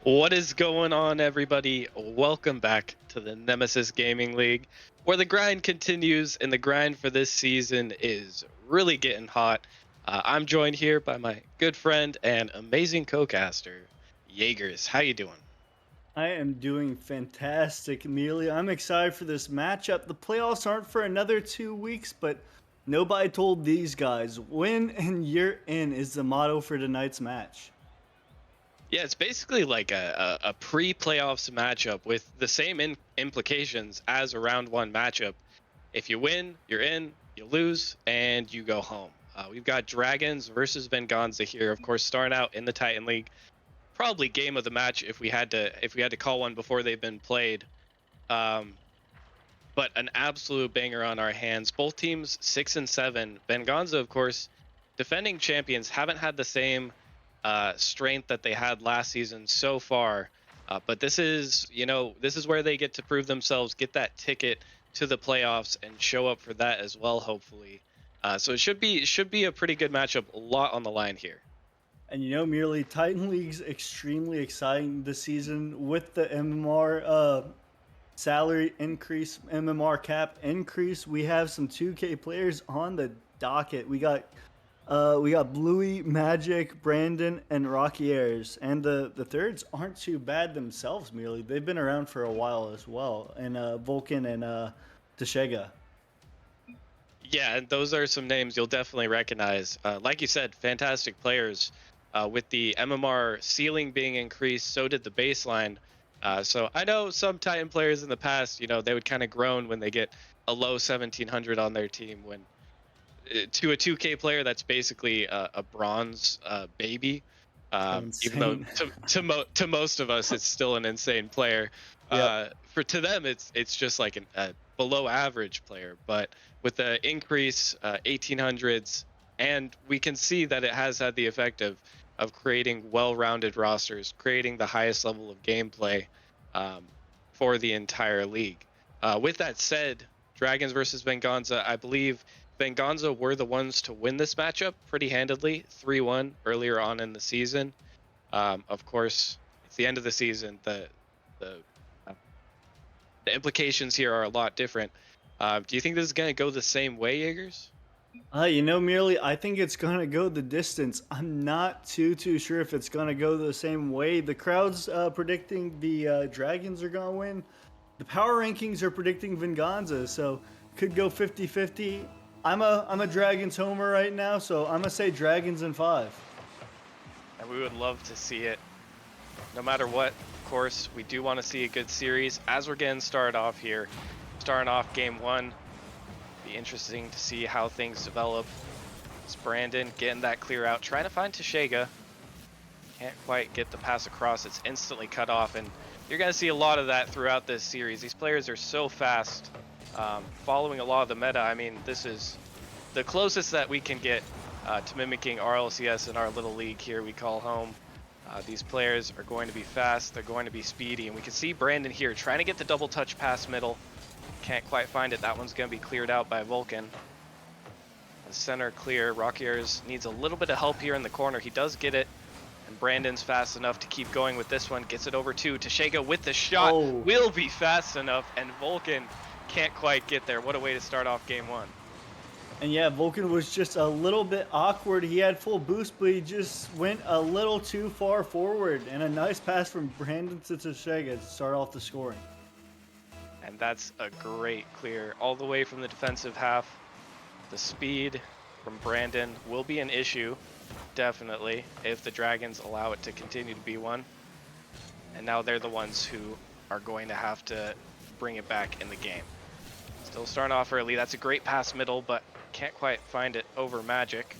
What is going on, everybody? Welcome back to the Nemesis Gaming League, where the grind continues, and the grind for this season is really getting hot. I'm joined here by my good friend and amazing co-caster, Jaegers. How you doing? I am doing fantastic, Amelia. I'm excited for this matchup. The playoffs aren't for another 2 weeks, but nobody told these guys win and you're in is the motto for tonight's match. Yeah, it's basically like a pre-playoffs matchup with the same implications as a round one matchup. If you win, you're in. You lose, and you go home. We've got Dragons versus Venganza here, of course, starting out in the Titan League. Probably game of the match if we had to call one before they've been played. Um, but an absolute banger on our hands. Both teams 6-7. Venganza, of course, defending champions, haven't had the same strength that they had last season so far. But this is where they get to prove themselves, get that ticket to the playoffs, and show up for that as well. Hopefully, so it should be a pretty good matchup. A lot on the line here. And merely Titan League's extremely exciting this season with the MMR salary increase, MMR cap increase. We have some 2K players on the docket. We got Bluey, Magic, Brandon, and Rocky Airs. And the thirds aren't too bad themselves, merely. They've been around for a while as well. And Vulcan and Teshega. Yeah, and those are some names you'll definitely recognize. Like you said, fantastic players. With the MMR ceiling being increased, so did the baseline. So I know some Titan players in the past, they would kind of groan when they get a low 1700 on their team. When to a 2K player, that's basically a bronze baby. Even though Insane. to most of us, it's still an insane player. Yep. For to them, it's just like a below average player. But with the increase 1800s, and we can see that it has had the effect of creating well-rounded rosters, creating the highest level of gameplay um, for the entire league. With that said, Dragons versus Venganza, I believe Venganza were the ones to win this matchup pretty handedly, 3-1 earlier on in the season. Of course, it's the end of the season. The uh, the implications here are a lot different. Do you think this is going to go the same way, Jaegers? Merely, I think it's gonna go the distance. I'm not too sure if it's gonna go the same way. The crowd's predicting the Dragons are gonna win. The power rankings are predicting Venganza, so could go 50-50. I'm a Dragons homer right now, so I'm gonna say Dragons in five. And we would love to see it. No matter what, of course, we do want to see a good series. As we're getting started off here, starting off game one, be interesting to see how things develop. It's Brandon getting that clear out, trying to find Teshega. Can't quite get the pass across. It's instantly cut off, and you're going to see a lot of that throughout this series. These players are so fast, following a lot of the meta. I mean, this is the closest that we can get to mimicking RLCS in our little league here we call home. These players are going to be fast, they're going to be speedy, and we can see Brandon here trying to get the double touch pass middle. Can't quite find it. That one's going to be cleared out by Vulcan. The center clear. Rockiers needs a little bit of help here in the corner. He does get it, and Brandon's fast enough to keep going with this one. Gets it over to Teshega with the shot. Oh, Will be fast enough, and Vulcan can't quite get there. What a way to start off game one. and yeah, Vulcan was just a little bit awkward. He had full boost, but he just went a little too far forward. And a nice pass from Brandon to Teshega to start off the scoring. And that's a great clear all the way from the defensive half. The speed from Brandon will be an issue, definitely, if the Dragons allow it to continue to be one. And now they're the ones who are going to have to bring it back in the game. Still starting off early. That's a great pass middle, but can't quite find it over Magic.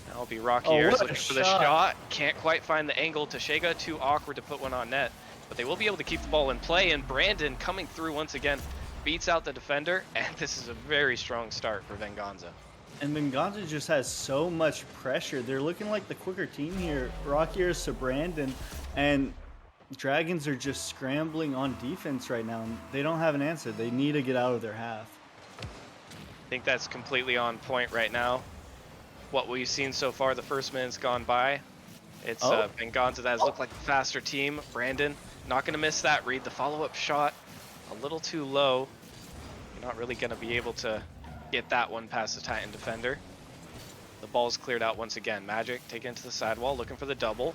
That'll be Rocky Oh, Airs what a looking for the shot. shot. Can't quite find the angle. Teshega too awkward to put one on net. But they will be able to keep the ball in play, and Brandon coming through once again beats out the defender, and this is a very strong start for Venganza. And Venganza just has so much pressure. They're looking like the quicker team here. Rockiers to Brandon, and Dragons are just scrambling on defense right now. And they don't have an answer. They need to get out of their half. I think that's completely on point right now. What we've seen so far, the first minute's gone by. It's Oh, Venganza that has oh, looked like the faster team. Brandon, not going to miss that read. The follow-up shot, a little too low. You're not really going to be able to get that one past the Titan defender. The ball's cleared out once again. Magic taken into the sidewall, looking for the double.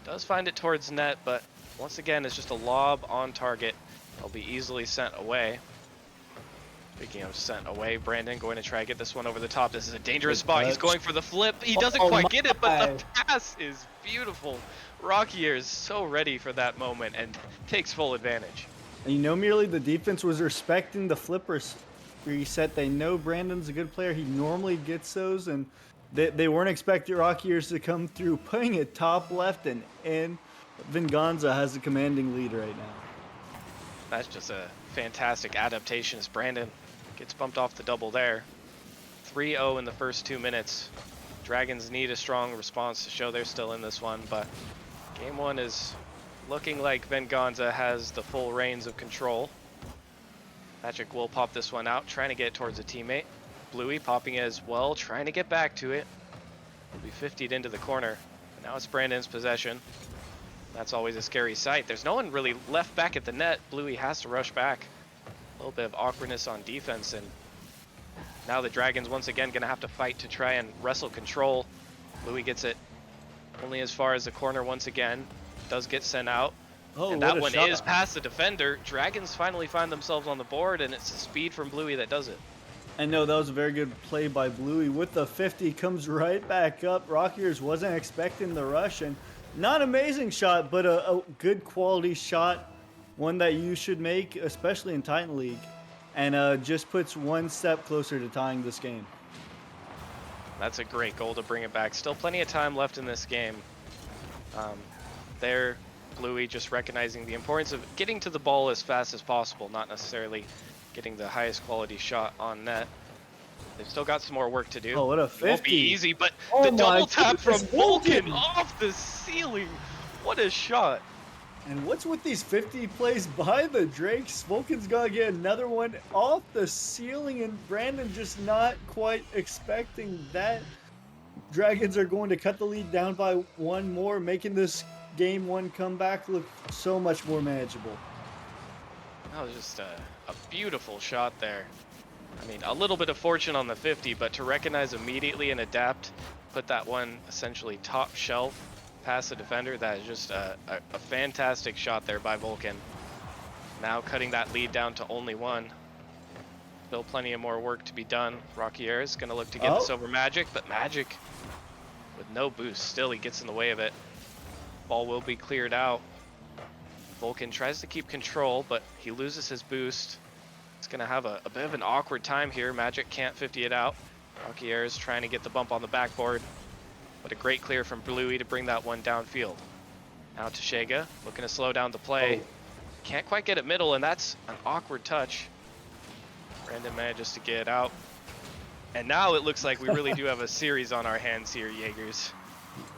Does find it towards net, but once again, it's just a lob on target. It'll be easily sent away. Speaking of sent away, Brandon going to try to get this one over the top. This is a dangerous good spot. He's touch. going for the flip. He doesn't Oh quite get it, but the my. pass is beautiful. Rockier is so ready for that moment and takes full advantage. And merely the defense was respecting the flippers reset. They know Brandon's a good player. He normally gets those, and they weren't expecting Rockiers to come through, putting it top left and in. Venganza has a commanding lead right now. That's just a fantastic adaptation as Brandon gets bumped off the double there. 3-0 in the first 2 minutes. Dragons need a strong response to show they're still in this one, but game one is looking like Venganza has the full reins of control. Magic will pop this one out, trying to get it towards a teammate. Bluey popping it as well, trying to get back to it. Will be 50'd into the corner. But now it's Brandon's possession. That's always a scary sight. There's no one really left back at the net. Bluey has to rush back. A little bit of awkwardness on defense, and now the Dragons once again gonna have to fight to try and wrestle control. Bluey gets it only as far as the corner once again. Does get sent out. Oh, And what that a one shot. is past the defender. Dragons finally find themselves on the board, and it's the speed from Bluey that does it. And no, that was a very good play by Bluey. With the 50, comes right back up. Rockiers wasn't expecting the rush, and not amazing shot, but a good quality shot. One that you should make, especially in Titan League. And just puts one step closer to tying this game. That's a great goal to bring it back. Still plenty of time left in this game. There, Bluey just recognizing the importance of getting to the ball as fast as possible, not necessarily getting the highest quality shot on net. They've still got some more work to do. Oh, what a It won't be 50. easy, but Oh the my double tap from goodness, Vulcan Vulcan! off the ceiling. What a shot. And what's with these 50 plays by the Drakes? Vulcan's gonna get another one off the ceiling, and Brandon just not quite expecting that. Dragons are going to cut the lead down by one more, making this game one comeback look so much more manageable. That was just a beautiful shot there. I mean, a little bit of fortune on the 50, but to recognize immediately and adapt, put that one essentially top shelf past the defender, that is just a fantastic shot there by Vulcan. Now cutting that lead down to only one. Still plenty of more work to be done. Rockier is going to look to get this over Magic, but Magic with no boost. Still, he gets in the way of it. Ball will be cleared out. Vulcan tries to keep control, but he loses his boost. It's going to have a bit of an awkward time here. Magic can't 50 it out. Rockier is trying to get the bump on the backboard, but a great clear from Bluey to bring that one downfield. Now to Shega, looking to slow down the play. Can't quite get it middle, and that's an awkward touch. Brandon manages to get it out. And now it looks like we really do have a series on our hands here, Jaegers.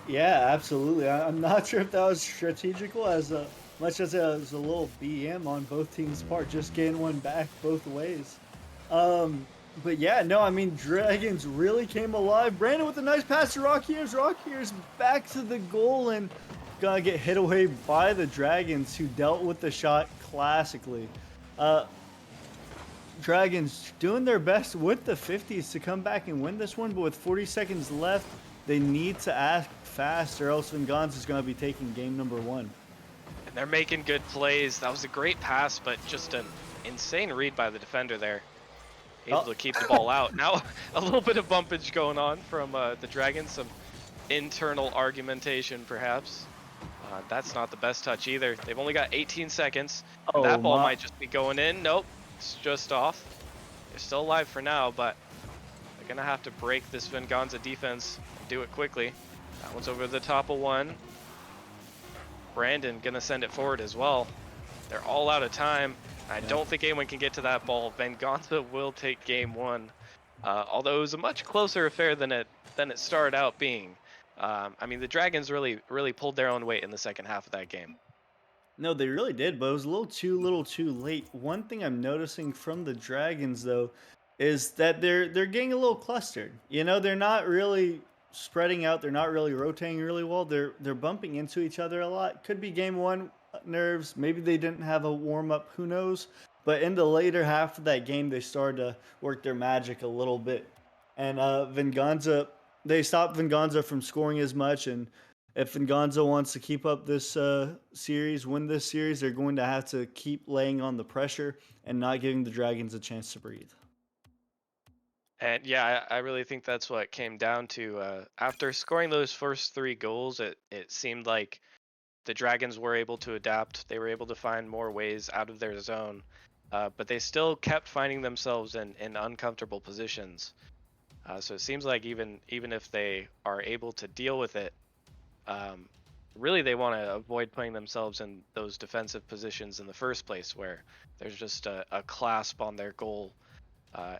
Yeah, absolutely. I'm not sure if that was strategical as much as it was a little BM on both teams' part, just getting one back both ways. But yeah, no, I mean, Dragons really came alive. Brandon with a nice pass to Rockiers. Rockiers back to the goal and gonna get hit away by the Dragons, who dealt with the shot classically. Dragons doing their best with the 50s to come back and win this one, but with 40 seconds left, they need to act fast or else Venganza is going to be taking game number one. And they're making good plays. That was a great pass, but just an insane read by the defender there. Able to keep the ball out. Now a little bit of bumpage going on from the Dragons, some internal argumentation perhaps. That's not the best touch either. They've only got 18 seconds. And that ball might just be going in. Nope, it's just off. They're still alive for now, but they're gonna have to break this Venganza defense and do it quickly. That one's over the top of one. Brandon gonna send it forward as well. They're all out of time. I don't think anyone can get to that ball. Venganza will take game one. Although it was a much closer affair than it started out being. I mean, the Dragons really pulled their own weight in the second half of that game. No, they really did, but it was a little too late. One thing I'm noticing from the Dragons though is that they're getting a little clustered. They're not really spreading out. They're not really rotating really well. They're bumping into each other a lot. Could be game one nerves. Maybe they didn't have a warm up. Who knows? But in the later half of that game, they started to work their magic a little bit. And Venganza, they stopped Venganza from scoring as much. And if Venganza wants to keep up this series, win this series, they're going to have to keep laying on the pressure and not giving the Dragons a chance to breathe. And yeah, I really think that's what it came down to. After scoring those first three goals, it seemed like the Dragons were able to adapt. They were able to find more ways out of their zone, but they still kept finding themselves in uncomfortable positions. So it seems like even if they are able to deal with it, um, really they want to avoid putting themselves in those defensive positions in the first place, where there's just a clasp on their goal,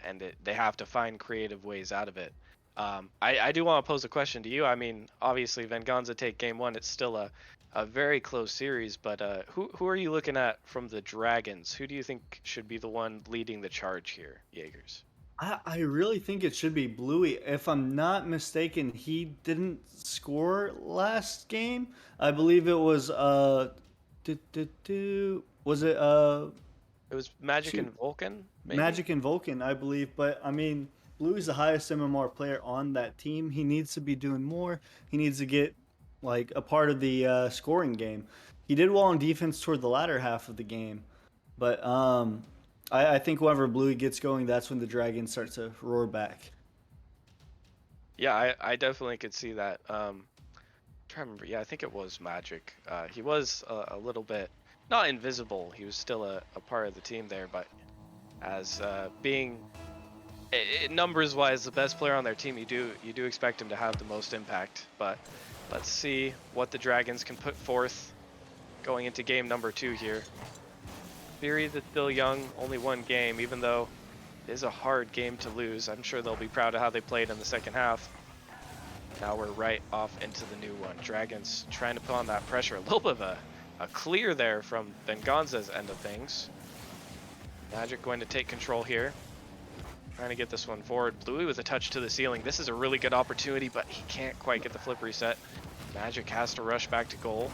and they have to find creative ways out of it. I do want to pose a question to you. I mean, obviously, Venganza take game one. It's still a very close series, but who are you looking at from the Dragons? Who do you think should be the one leading the charge here, Jaegers? I really think it should be Bluey. If I'm not mistaken, he didn't score last game. I believe it was was it It was Magic shoot and Vulcan, maybe? Magic and Vulcan, I believe. But I mean, Bluey's the highest MMR player on that team. He needs to be doing more. He needs to get like a part of the scoring game. He did well on defense toward the latter half of the game, but I think whenever Bluey gets going, that's when the Dragons start to roar back. Yeah, I definitely could see that. Trying to remember. Yeah, I think it was Magic. He was a little bit not invisible. He was still a part of the team there, but as being numbers wise the best player on their team, you do expect him to have the most impact. But let's see what the Dragons can put forth going into game number 2 here. Series is still young, only one game, even though it is a hard game to lose. I'm sure they'll be proud of how they played in the second half. Now we're right off into the new one. Dragons trying to put on that pressure. A little bit of a clear there from Venganza's end of things. Magic going to take control here. Trying to get this one forward. Bluey with a touch to the ceiling. This is a really good opportunity, but he can't quite get the flip reset. Magic has to rush back to goal.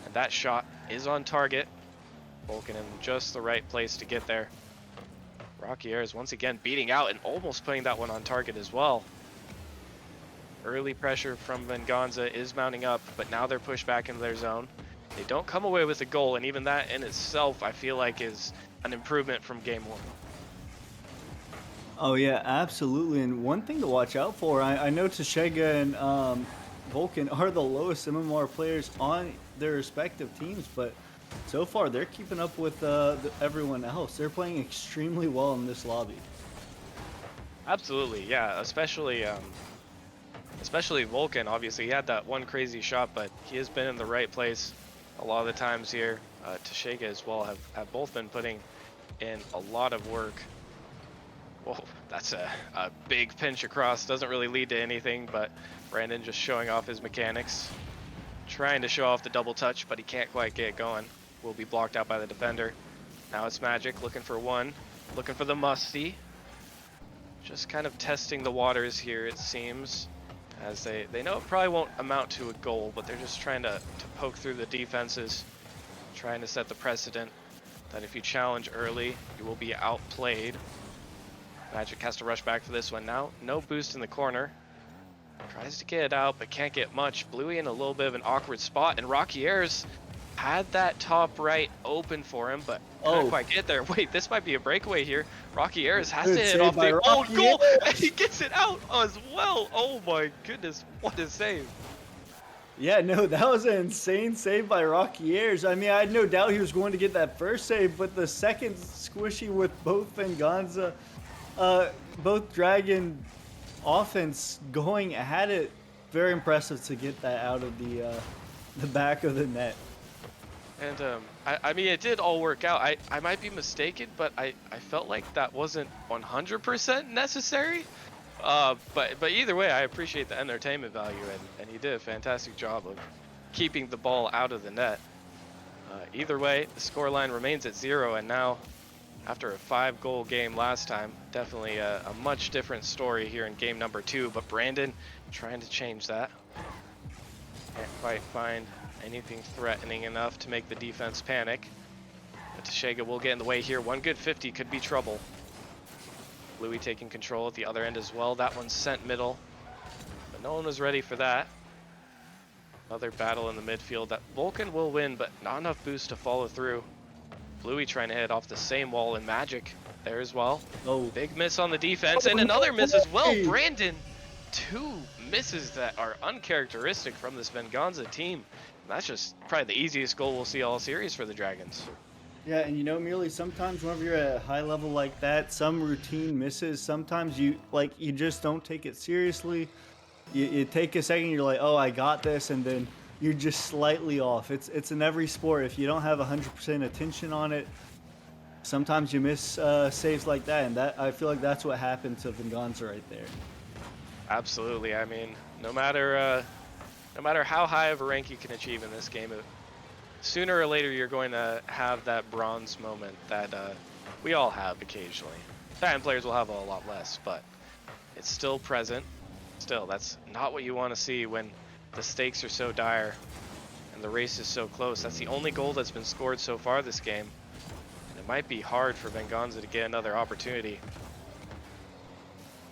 And that shot is on target. Vulcan in just the right place to get there. Rocky Air is once again beating out and almost putting that one on target as well. Early pressure from Venganza is mounting up, but now they're pushed back into their zone. They don't come away with a goal, and even that in itself, I feel like, is an improvement from game 1. Oh yeah, absolutely. And one thing to watch out for, I know Tashega and Vulcan are the lowest MMR players on their respective teams, but so far they're keeping up with everyone else. They're playing extremely well in this lobby. Absolutely, yeah, especially Vulcan. Obviously, he had that one crazy shot, but he has been in the right place a lot of the times here. Tashega as well have both been putting in a lot of work. Whoa, that's a big pinch across. Doesn't really lead to anything, but Brandon just showing off his mechanics. Trying to show off the double touch, but he can't quite get it going. Will be blocked out by the defender. Now it's Magic looking for one. Looking for the musty. Just kind of testing the waters here, it seems. As they know it probably won't amount to a goal, but they're just trying to poke through the defenses. Trying to set the precedent that if you challenge early, you will be outplayed. Magic has to rush back for this one now. No boost in the corner. Tries to get it out, but can't get much. Bluey in a little bit of an awkward spot, and Rocky Airs had that top right open for him, but couldn't quite get there. Wait, this might be a breakaway here. Rocky Airs has to hit off the own goal, and he gets it out as well. Oh my goodness, what a save. Yeah, no, that was an insane save by Rocky Airs. I mean, I had no doubt he was going to get that first save, but the second squishy with both Venganza, both Dragon offense going at it, very impressive to get that out of the back of the net. And I mean, it did all work out. I might be mistaken, but I felt like that wasn't 100% necessary. But either way, I appreciate the entertainment value, and he did a fantastic job of keeping the ball out of the net. Either way, the scoreline remains at 0, and now after a 5-goal game last time. Definitely a much different story here in game number 2, but Brandon trying to change that. Can't quite find anything threatening enough to make the defense panic. But Tashega will get in the way here. One good 50 could be trouble. Louis taking control at the other end as well. That one's sent middle, but no one was ready for that. Another battle in the midfield that Vulcan will win, but not enough boost to follow through. Louis trying to hit off the same wall, and Magic there as well. Oh, Big miss on the defense, and no another miss as well. way! Brandon, 2 misses that are uncharacteristic from this Venganza team. That's just probably the easiest goal we'll see all series for the Dragons. Yeah, and you know, merely sometimes whenever you're at a high level like that, some routine misses. Sometimes you just don't take it seriously. You take a second, you're like, oh, I got this, and then you're just slightly off. It's in every sport. If you don't have 100% attention on it, sometimes you miss saves like that, and that I feel like that's what happened to Venganza right there. Absolutely. I mean, no matter how high of a rank you can achieve in this game, sooner or later you're going to have that bronze moment that we all have occasionally. Titan players will have a lot less, but it's still present. Still, that's not what you want to see when the stakes are so dire and the race is so close. That's the only goal that's been scored so far this game. And it might be hard for Venganza to get another opportunity.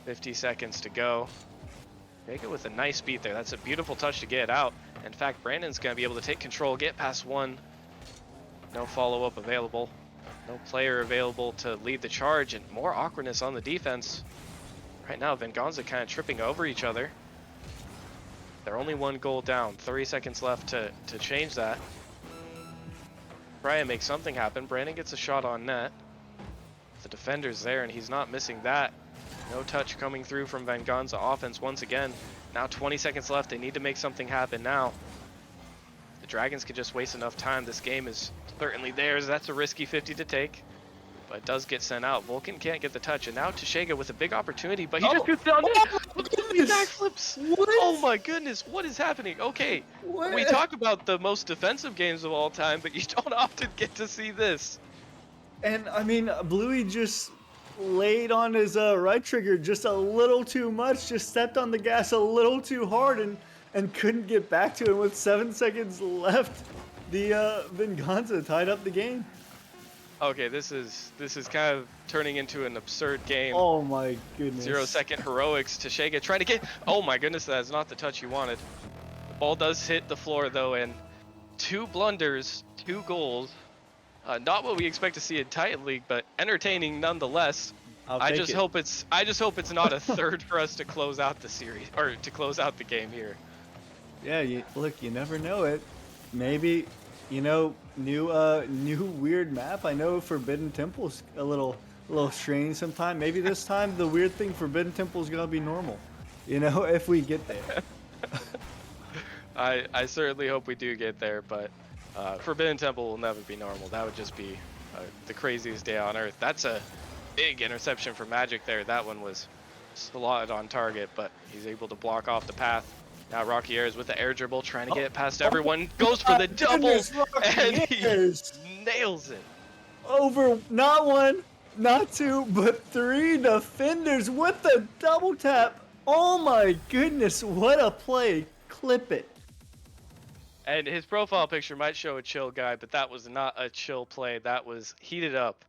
50 seconds to go. Make it with a nice beat there. That's a beautiful touch to get it out. In fact, Brandon's going to be able to take control, get past one. No follow-up available. No player available to lead the charge, and more awkwardness on the defense. Right now, Venganza kind of tripping over each other. They're only 1 goal down. 30 seconds left to change that. Brian makes something happen. Brandon gets a shot on net. The defender's there, and he's not missing that. No touch coming through from Venganza offense once again. Now 20 seconds left. They need to make something happen now. The Dragons could just waste enough time. This game is certainly theirs. That's a risky 50 to take, but it does get sent out. Vulcan can't get the touch, and now Tashega with a big opportunity, but he just gets down there. Look at these backflips. What? Oh my goodness, what is happening? Okay, What? we talk about the most defensive games of all time, but you don't often get to see this. And I mean, Bluey just laid on his right trigger just a little too much, just stepped on the gas a little too hard, and couldn't get back to it. With 7 seconds left, the Venganza tied up the game. Okay, this is kind of turning into an absurd game. Oh my goodness. 0-second heroics. Tashega trying to get. Oh my goodness, that's not the touch you wanted. The ball does hit the floor though, and 2 blunders, 2 goals. Not what we expect to see in Titan League, but entertaining nonetheless. I just hope it's not a third for us to close out the series, or to close out the game here. Yeah, look, you never know it. Maybe, you know, new weird map. I know Forbidden Temple's a little strange sometime. Maybe this time the weird thing Forbidden Temple is gonna be normal. You know, if we get there. I certainly hope we do get there, but Forbidden Temple will never be normal. That would just be the craziest day on earth. That's a big interception for Magic there. That one was slotted on target, but he's able to block off the path. Now Rocky Ayers with the air dribble, trying to get it past everyone. Goes for the double, and he nails it. Over not 1, not 2, but 3 defenders with the double tap. Oh my goodness, what a play. Clip it. And his profile picture might show a chill guy, but that was not a chill play. That was heated up.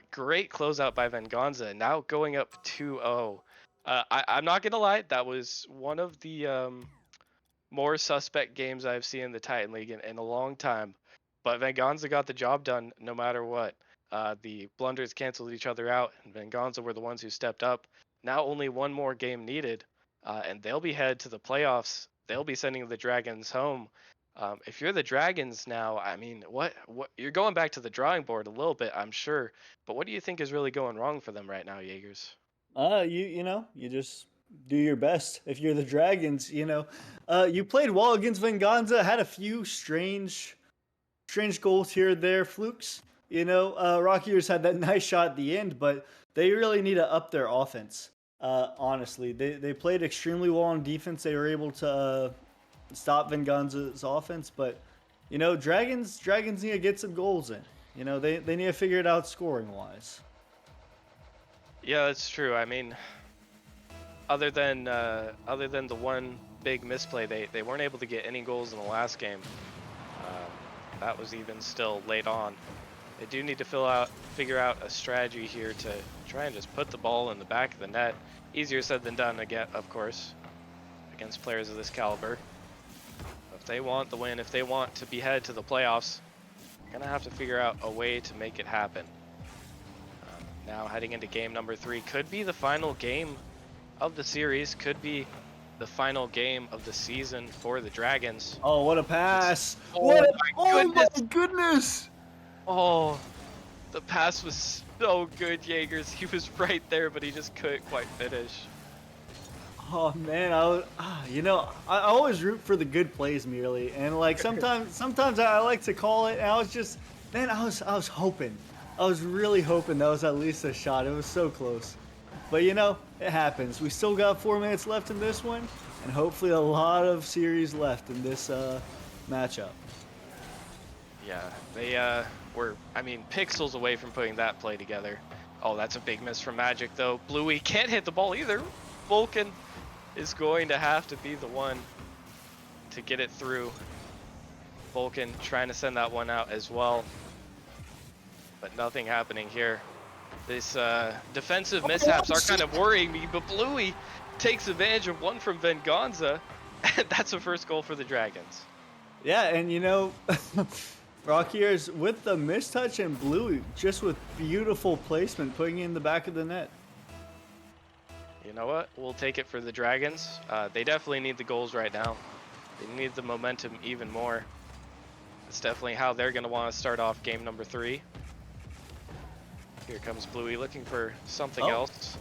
Great closeout by Venganza. Now going up 2-0. I'm not going to lie, that was one of the more suspect games I've seen in the Titan League in a long time. But Venganza got the job done no matter what. The blunders canceled each other out, and Venganza were the ones who stepped up. Now only 1 more game needed, and they'll be headed to the playoffs. They'll be sending the Dragons home. If you're the Dragons now, I mean, what you're going back to the drawing board a little bit, I'm sure. But what do you think is really going wrong for them right now, Jaegers? You know, you just do your best. If you're the Dragons, you know, you played well against Venganza, had a few strange goals here or there, flukes. You know, Rockiers had that nice shot at the end, but they really need to up their offense. Honestly, they played extremely well on defense. They were able to stop Venganza's offense, but you know, Dragons need to get some goals in. You know, they need to figure it out scoring wise. Yeah, that's true. I mean, other than the one big misplay, they weren't able to get any goals in the last game. That was even still late on. They do need to figure out a strategy here to try and just put the ball in the back of the net. Easier said than done, again, of course, against players of this caliber. If they want the win, if they want to be headed to the playoffs, they're gonna have to figure out a way to make it happen. Now heading into game number 3, could be the final game of the series, could be the final game of the season for the Dragons. Oh, what a pass! Oh my Oh goodness! my goodness! Oh, the pass was so good, Jaegers. He was right there, but he just couldn't quite finish. Oh man, you know, I always root for the good plays merely, and like sometimes I like to call it. And I was just, man, I was hoping, I was really hoping that was at least a shot. It was so close, but you know, it happens. We still got 4 minutes left in this one, and hopefully a lot of series left in this matchup. Yeah, they were, I mean, pixels away from putting that play together. Oh, that's a big miss from Magic, though. Bluey can't hit the ball either. Vulcan is going to have to be the one to get it through. Vulcan trying to send that one out as well, but nothing happening here. This defensive mishaps are kind of worrying me, but Bluey takes advantage of one from Venganza, and that's a first goal for the Dragons. Yeah, and you know, Rockiers with the mistouch and Bluey just with beautiful placement, putting it in the back of the net. You know what? We'll take it for the Dragons. They definitely need the goals right now. They need the momentum even more. It's definitely how they're going to want to start off game number 3. Here comes Bluey looking for something else.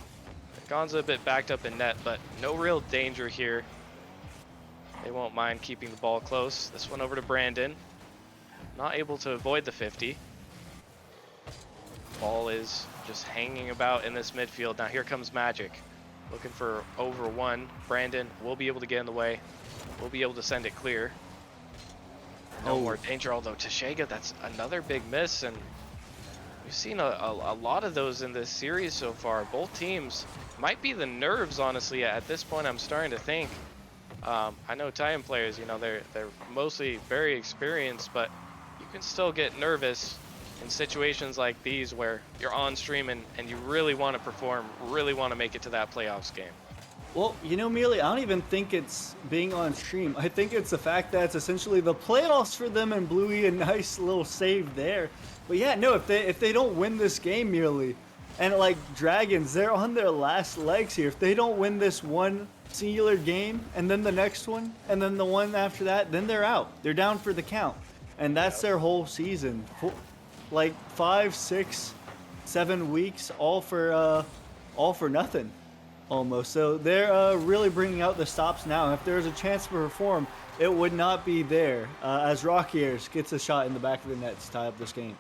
Gonza a bit backed up in net, but no real danger here. They won't mind keeping the ball close. This one over to Brandon. Not able to avoid the 50. Ball is just hanging about in this midfield. Now here comes Magic. Looking for over one. Brandon will be able to get in the way. We'll be able to send it clear. No more danger, although Tashega, that's another big miss, and we've seen a lot of those in this series so far. Both teams might be the nerves, honestly. At this point, I'm starting to think. I know Titan players, you know, they're mostly very experienced, but you can still get nervous in situations like these where you're on stream and you really want to perform, really want to make it to that playoffs game. Well, you know, Mealy, I don't even think it's being on stream. I think it's the fact that it's essentially the playoffs for them, and Bluey a nice little save there. But yeah, no, if they don't win this game, Mealy, and like Dragons, they're on their last legs here. If they don't win this one singular game, and then the next one, and then the one after that, then they're out. They're down for the count, and that's their whole season. Like 5, 6, 7 weeks, all for nothing. Almost. So they're really bringing out the stops now. If there's a chance to perform, it would not be there as Rockiers gets a shot in the back of the net to tie up this game.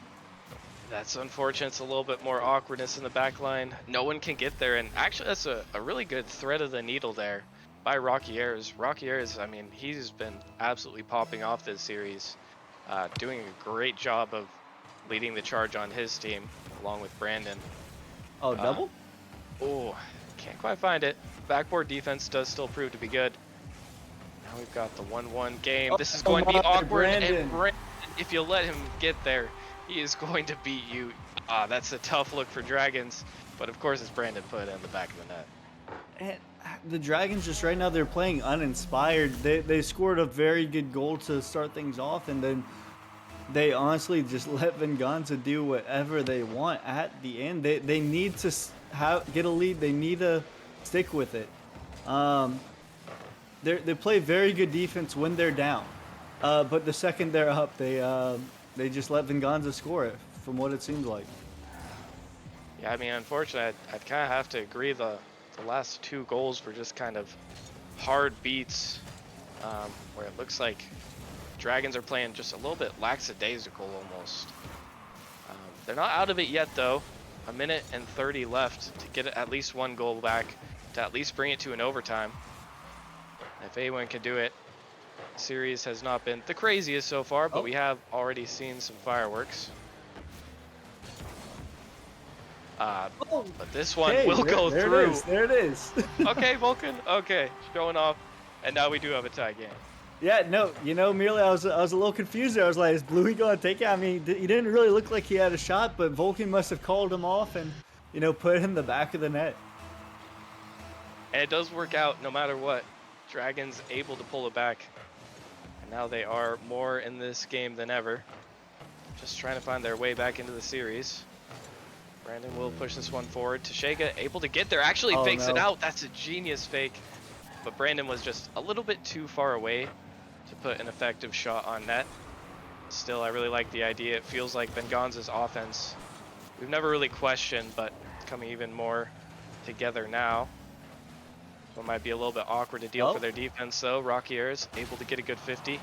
That's unfortunate. It's a little bit more awkwardness in the back line. No one can get there, and actually that's a really good thread of the needle there by Rockiers. Rockiers, I mean, he's been absolutely popping off this series, doing a great job of leading the charge on his team along with Brandon. Oh, double? Oh. Can't quite find it. Backboard defense does still prove to be good. Now we've got the 1-1 game. This is going to be awkward, and Brandon, if you let him get there, he is going to beat you. That's a tough look for Dragons, but of course it's Brandon put in the back of the net. And the Dragons just right now, they're playing uninspired. They scored a very good goal to start things off, and then they honestly just let Venganza do whatever they want at the end. They need to get a lead. They need to stick with it. They play very good defense when they're down, but the second they're up, they just let Venganza score it. From what it seems like. Yeah, I mean, unfortunately, I'd kind of have to agree. The last 2 goals were just kind of hard beats, where it looks like Dragons are playing just a little bit lackadaisical almost. They're not out of it yet, though. 1:30 left to get at least 1 goal back, to at least bring it to an overtime. If anyone can do it, the series has not been the craziest so far, but we have already seen some fireworks. Uh, Oh, but this one okay, will there, go there it is. through. There it is. Okay, Vulcan. Okay, showing off. And now we do have a tie game. Yeah, no, merely I was a little confused there. I was like, is Bluey going to take it? I mean, he didn't really look like he had a shot, but Vulcan must have called him off and, put it in the back of the net. And it does work out no matter what. Dragons able to pull it back. And now they are more in this game than ever. Just trying to find their way back into the series. Brandon will push this one forward. Tashega able to get there. Actually Oh, fakes it no. out. That's a genius fake. But Brandon was just a little bit too far away to put an effective shot on net. Still, I really like the idea. It feels like Venganza's offense. We've never really questioned, but it's coming even more together now. So it might be a little bit awkward to deal for their defense, though. Rockiers able to get a good 50.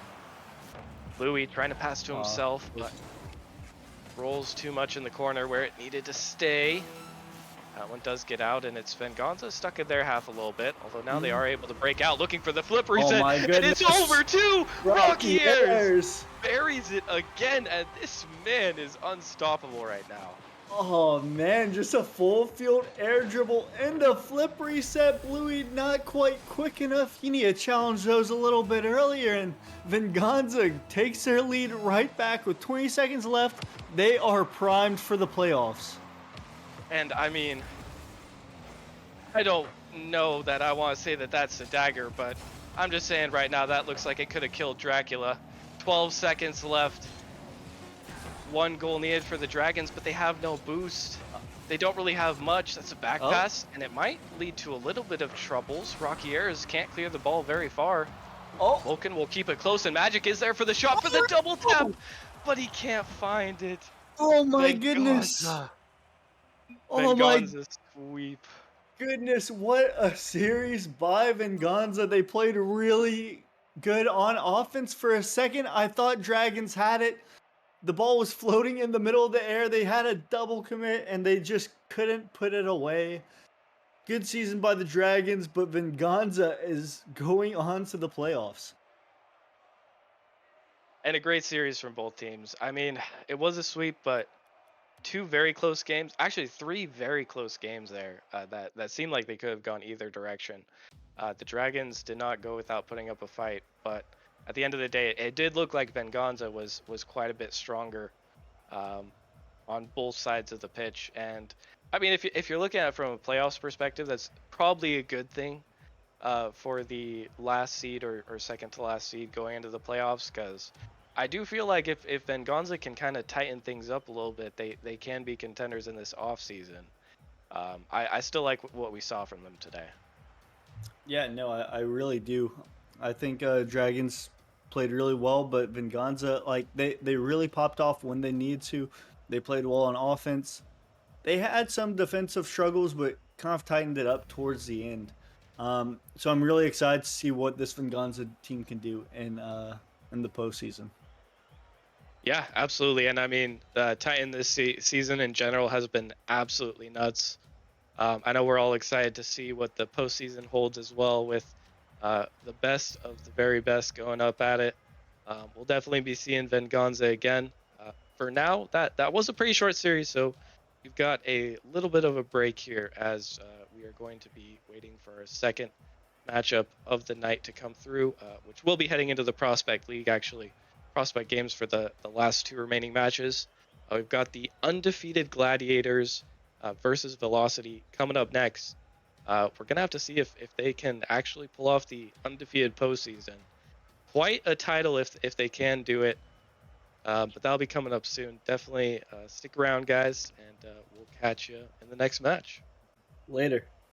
Louis trying to pass to himself, but rolls too much in the corner where it needed to stay. That one does get out, and it's Venganza stuck in their half a little bit, although now they are able to break out, looking for the flip reset, my and goodness. it's over too! Rocky Rockiers buries it again, and this man is unstoppable right now. Oh man, just a full field air dribble and a flip reset. Bluey not quite quick enough. You need to challenge those a little bit earlier. And Venganza takes their lead right back with 20 seconds left. They are primed for the playoffs. And I mean, I don't know that I want to say that that's a dagger, but I'm just saying right now that looks like it could have killed Dracula. 12 seconds left. One goal needed for the Dragons, but they have no boost. They don't really have much. That's a back pass, and it might lead to a little bit of troubles. Rockiers can't clear the ball very far. Vulcan will keep it close, and Magic is there for the shot for the double tap, but he can't find it. Oh my goodness. Oh my Venganza sweep. goodness, what a series by Venganza. They played really good on offense. For a second, I thought Dragons had it. The ball was floating in the middle of the air. They had a double commit and they just couldn't put it away. Good season by the Dragons, but Venganza is going on to the playoffs. And a great series from both teams. I mean, it was a sweep, but two very close games. Actually, three very close games there that seemed like they could have gone either direction. The Dragons did not go without putting up a fight, but at the end of the day, it did look like Venganza was quite a bit stronger on both sides of the pitch. And I mean, if you're looking at it from a playoffs perspective, that's probably a good thing for the last seed or second to last seed going into the playoffs, because I do feel like if Venganza can kind of tighten things up a little bit, they can be contenders in this off season. I still like what we saw from them today. Yeah, no, I really do. I think Dragons played really well, but Venganza, like, they really popped off when they needed to. They played well on offense. They had some defensive struggles, but kind of tightened it up towards the end. So I'm really excited to see what this Venganza team can do in the postseason. Yeah, absolutely. And I mean, Titan this season in general has been absolutely nuts. I know we're all excited to see what the postseason holds as well, with the best of the very best going up at it. We'll definitely be seeing Venganza again. For now, that was a pretty short series, so we've got a little bit of a break here as we are going to be waiting for our second matchup of the night to come through, which will be heading into the Prospect League, actually. Prospect games for the last two remaining matches. We've got the undefeated Gladiators versus Velocity coming up next. We're going to have to see if they can actually pull off the undefeated postseason. Quite a title if they can do it, but that'll be coming up soon. Definitely stick around, guys, and we'll catch you in the next match. Later.